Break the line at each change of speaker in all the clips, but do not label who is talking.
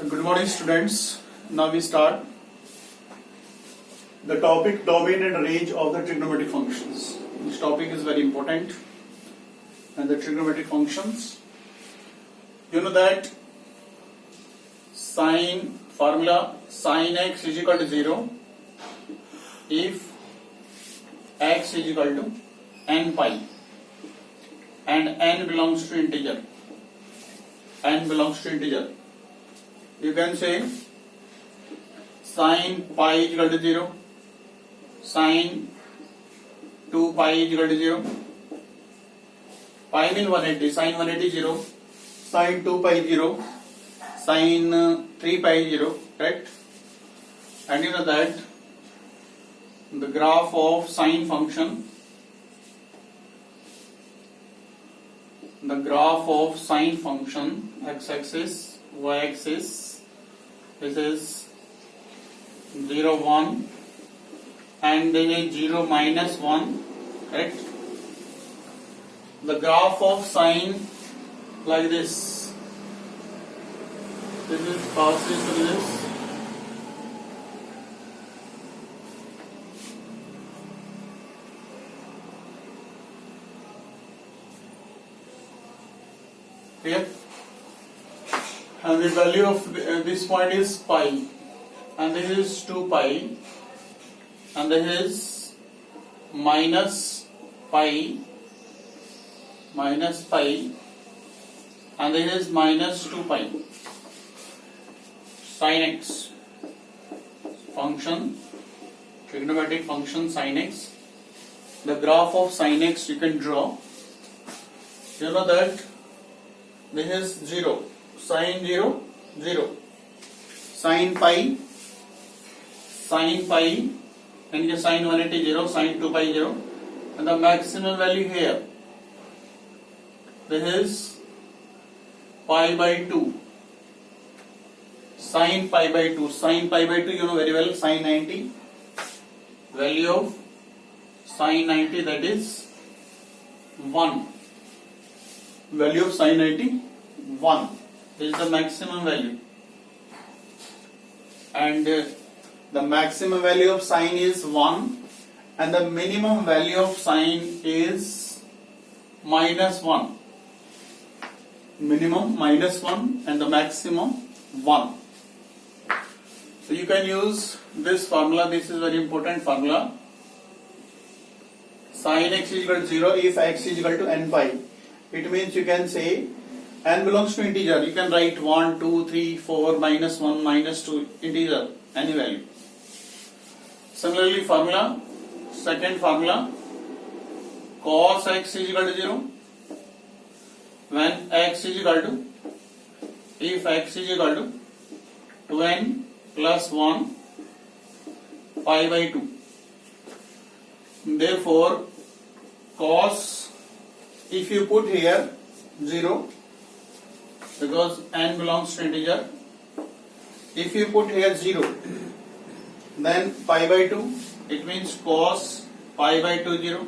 Good morning, students. Now we start the topic domain and range of the trigonometric functions. This topic is very important, and the trigonometric functions. You know that sine formula sin x is equal to 0 if x is equal to n pi and n belongs to integer. N belongs to integer. You can say sin pi is equal to 0, sin 2 pi is equal to 0, pi means 180, sin 180 0, sin 2 pi 0, sin 3 pi 0, correct? And you know that the graph of sine function, x-axis, y-axis, this is 0 1 and then is 0 minus 1, correct? The graph of sine like this. This is passes to this. Clear? And the value of this point is pi, and this is 2 pi, and this is minus pi, and this is minus 2 pi. Sin x function, trigonometric function sin x. The graph of sin x you can draw. You know that this is 0, sin 0, 0, sin pi, and your sin 180 0, sin 2 pi 0, and the maximum value here, this is pi by 2, sin pi by 2, you know very well, sin 90, value of sin 90, that is 1, value of sin 90 1, this is the maximum value, and the maximum value of sine is 1 and the minimum value of sine is minus 1, minimum minus 1 and the maximum 1. So you can use this formula. This is very important formula. Sin x is equal to 0 if x is equal to n pi. It means you can say n belongs to integer. You can write 1, 2, 3, 4, minus 1, minus 2, integer, any value. Similarly, second formula, cos x is equal to 0 when x is equal to, if x is equal to 2n plus 1 pi by 2. Therefore, cos, if you put here 0, because n belongs to integer, if you put here 0, then pi by 2, it means cos pi by 2 0.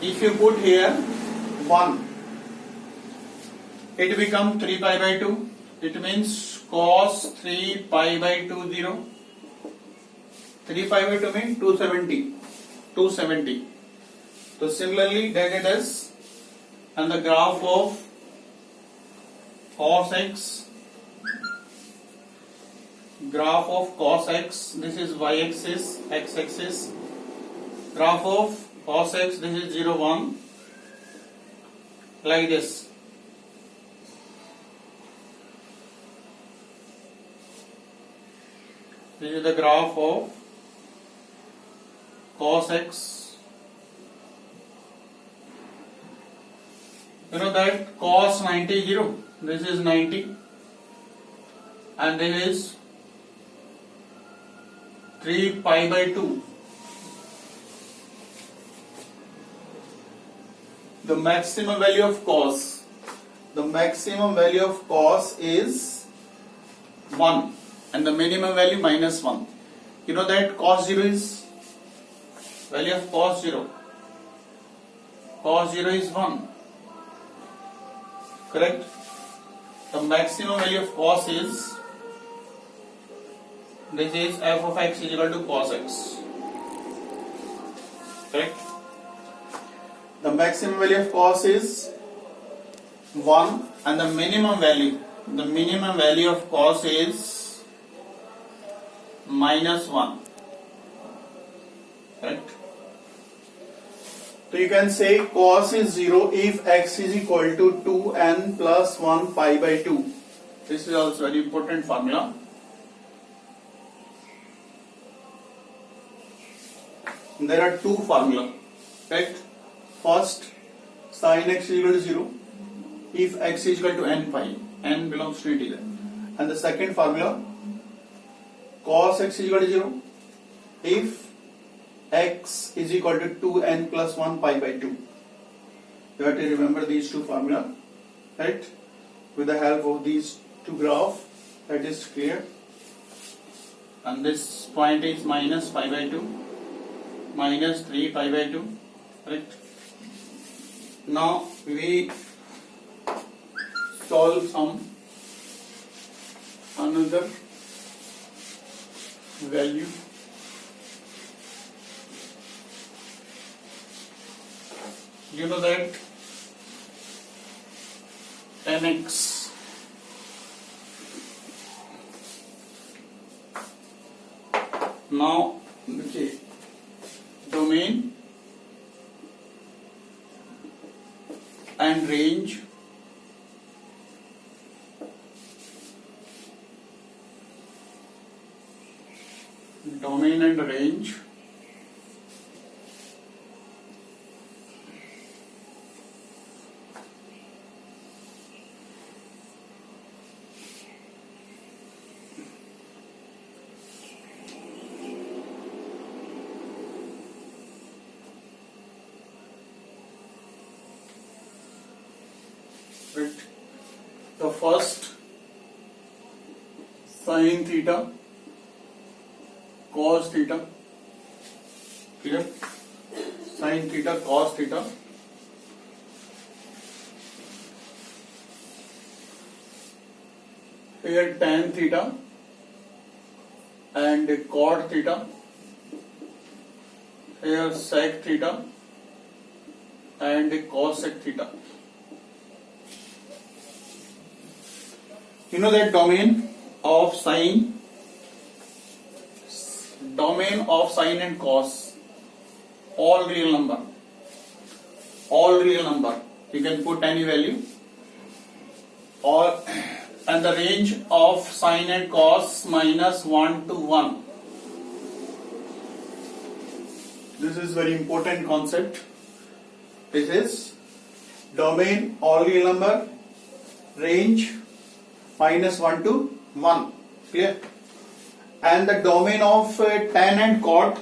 If you put here 1, it becomes 3 pi by 2, it means cos 3 pi by 2 0. 3 pi by 2 means 270. So similarly that it is, and the graph of cos x, this is y-axis, x-axis, graph of cos x, this is 0 1, like this. This is the graph of cos x. You know that cos 90 0, this is 90, and this is 3 pi by 2. The maximum value of cos, is 1 and the minimum value minus 1. You know that cos 0 is, value of cos 0 is 1. Correct? the maximum value of cos is, this is f of x is equal to cos x. Correct? The maximum value of cos is 1 and the minimum value of cos is -1. Correct? So you can say cos is 0 if x is equal to 2n plus 1 pi by 2. This is also very important formula. There are two formulas. Correct? First, sin x is equal to 0 if x is equal to n pi, n belongs to integer. And the second formula, cos x is equal to 0 if x is equal to 2n plus 1 pi by 2. You have to remember these two formula, right? With the help of these two graphs, that is clear. And this point is minus pi by 2, minus 3 pi by 2, right? Now we solve some another value. You know that 10x now, okay, domain and range right. The first, sin theta, cos theta, clear? Sin theta, cos theta. Here tan theta and cot theta. Here sec theta and cosec theta. You know that domain of sine and cos, all real number, you can put any value, and the range of sine and cos -1 to 1. This is very important concept. This is domain, all real number, range -1 to 1. Clear? And the domain of tan and cot,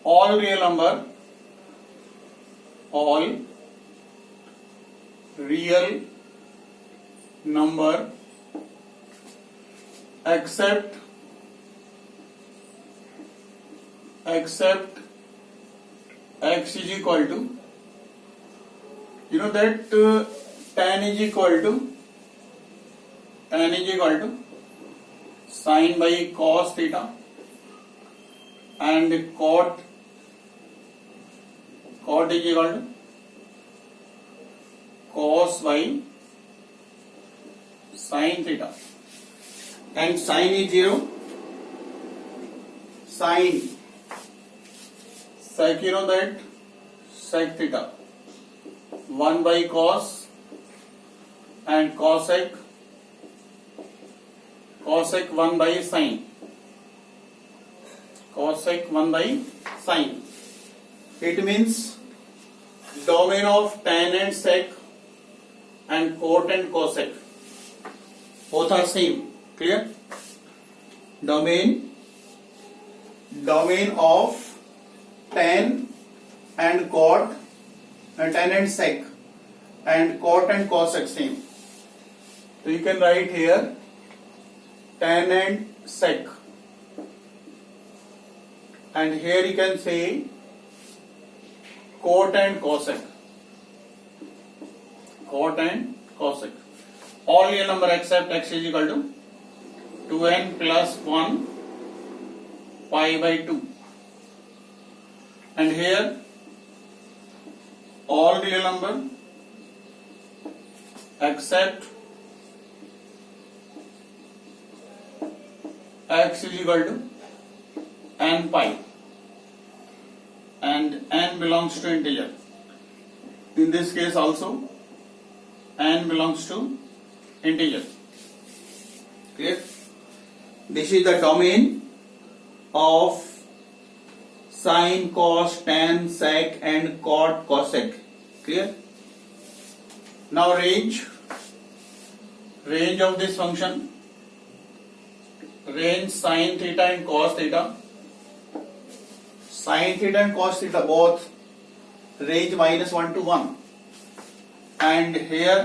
all real number, except x is equal to, you know that tan is equal to sine by cos theta and cot is equal to cos by sin theta, and sine is 0, sine sec, you know that sec theta 1 by cos and cosec 1 by sine, It means domain of tan and sec and cot and cosec both are same. Clear? Domain of tan and cot, tan and sec and cot and cosec same. So you can write here tan and sec, and here you can say cot and cosec. cot and cosec. All real number except x is equal to 2n plus 1 pi by 2. And here all real number except x is equal to n pi, and n belongs to integer. In this case also n belongs to integer. Clear? This is the domain of sine, cos, tan, sec and cot, cosec. Clear? Now range of this function, range sine theta and cos theta. Sine theta and cos theta both range -1 to 1, and here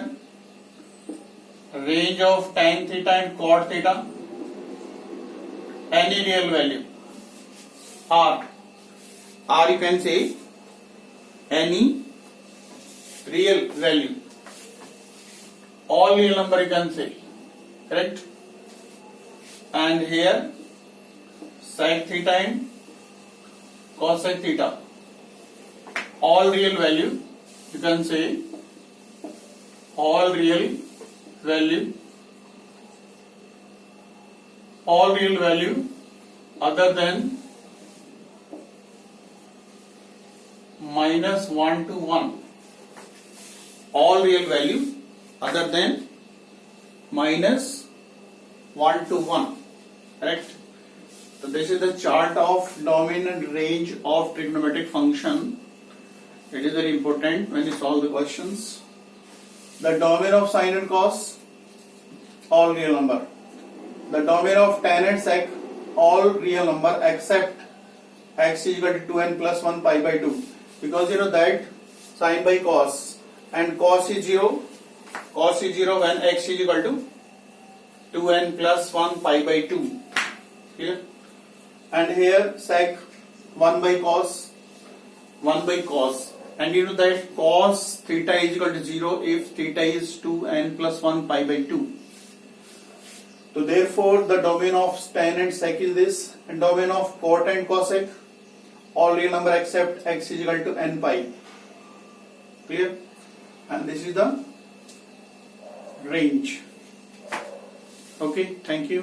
range of tan theta and cot theta, any real value, r you can say any real value, all real number you can say, correct? And here sec theta and cosec theta, all real value, you can say all real value other than -1 to 1, all real value other than -1 to 1, correct? So this is the chart of domain and range of trigonometric function. It is very important when you solve the questions. The domain of sine and cos, all real number. The domain of tan and sec, all real number except x is equal to 2n plus 1 pi by 2. Because you know that sine by cos and cos is 0 when x is equal to 2n plus 1 pi by 2. Clear? And here sec 1 by cos, and you know that cos theta is equal to 0 if theta is 2n plus 1 pi by 2. So therefore the domain of tan and sec is this, and domain of cot and cosec, all real number except x is equal to n pi. Clear? And this is the range. Okay, thank you.